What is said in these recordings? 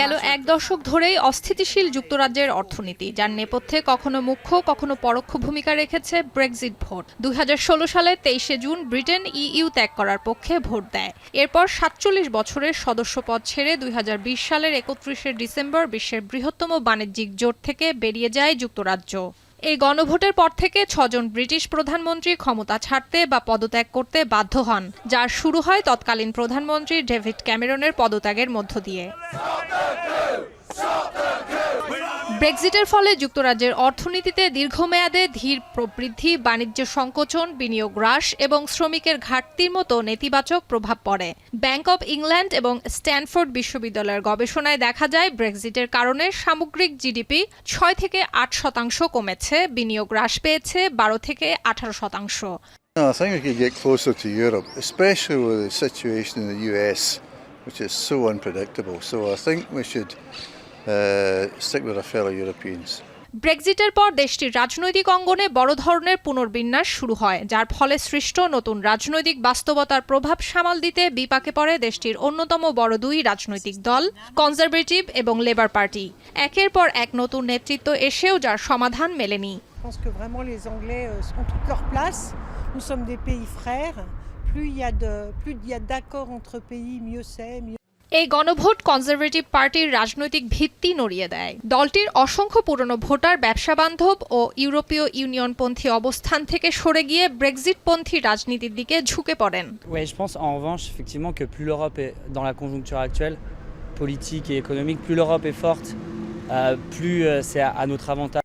গেল এক দশক ধরেই অস্থিতিশীল যুক্তরাজ্যের অর্থনীতি, যার নেপথ্যে কখনো মুখ্য কখনো পরোক্ষ ভূমিকা রেখেছে ব্রেক্সিট ভোট। ২০১৬ সালে ২৩ জুন ব্রিটেন ইইউ ত্যাগ করার পক্ষে ভোট দেয়। এরপর ৪৭ বছরের সদস্যপদ ছেড়ে ২০২০ সালের ৩১ ডিসেম্বর বিশ্বের বৃহত্তম বাণিজ্যিক জোট থেকে বেরিয়ে যায় যুক্তরাজ্য। এই গণভোটের পর থেকে ৬ জন ব্রিটিশ প্রধানমন্ত্রী ক্ষমতা ছাড়তে বা পদত্যাগ করতে বাধ্য হন, যার শুরু হয় তৎকালীন প্রধানমন্ত্রী ডেভিড ক্যামেরনের পদত্যাগের মধ্য দিয়ে। ব্রেক্সিটের ফলে যুক্তরাজ্যের অর্থনীতিতে দীর্ঘমেয়াদে ধীর প্রবৃদ্ধি, বাণিজ্য সংকোচন, বিনিয়োগ হ্রাস এবং শ্রমিকের ঘাটতির মতো নেতিবাচক প্রভাব পড়ে। ব্যাংক অব ইংল্যান্ড এবং স্ট্যানফোর্ড বিশ্ববিদ্যালয়ের গবেষণায় দেখা যায়, ব্রেক্সিটের কারণে সামগ্রিক জিডিপি ৬ থেকে ৮% কমেছে, বিনিয়োগ হ্রাস পেয়েছে ১২ থেকে 18%। No, I think we could get closer to Europe, especially with the situation in the US, which is so unpredictable. So I think we should stick with our fellow Europeans. ব্রেক্সিটের পর দেশটির রাজনৈতিক অঙ্গনে বড় ধরনের পুনর্বিন্যাস শুরু হয়, যার ফলে সৃষ্ট নতুন রাজনৈতিক বাস্তবতার প্রভাব সামাল দিতে বিপাকে পড়ে দেশটির অন্যতম বড় দুই রাজনৈতিক দল, কনজারভেটিভ এবং লেবার পার্টি। একের পর এক নতুন নেতৃত্ব এসেও যার সমাধান মেলেনি। Nous sommes des pays frères. Plus il y a d'accords entre pays, mieux c'est. এই গণভোট কনজারভেটিভ পার্টির রাজনৈতিক ভিত্তি নড়িয়ে দেয়। দলটির অসংখ্য পুরনো ভোটার ব্যবসা বান্ধব ও ইউরোপীয় ইউনিয়নপন্থী অবস্থান থেকে সরে গিয়ে ব্রেক্সিটপন্থী রাজনীতির দিকে ঝুঁকে পড়েন। Oui, je pense en revanche effectivement que plus l'Europe est dans la conjoncture actuelle, politique et économique, plus l'Europe est forte, plus c'est à notre avantage.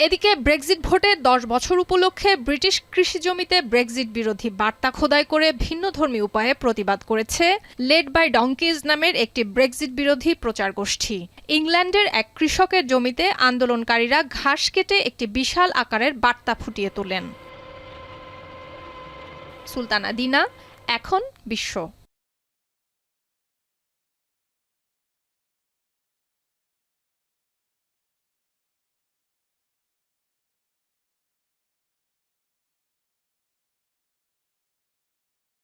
এদিকে ব্রেক্সিট ভোটে ১০ বছর উপলক্ষে ব্রিটিশ কৃষি জমিতে ব্রেক্সিট বিরোধী বার্তা খোদাই করে ভিন্নধর্মী উপায়ে প্রতিবাদ করেছে লেড বাই ডঙ্কিজ নামের একটি ব্রেক্সিট বিরোধী প্রচার গোষ্ঠী। ইংল্যান্ডের এক কৃষকের জমিতে আন্দোলনকারীরা ঘাস কেটে একটি বিশাল আকারের বার্তা ফুটিয়ে তোলেন। সুলতানা দিনা, এখন বিশ্ব।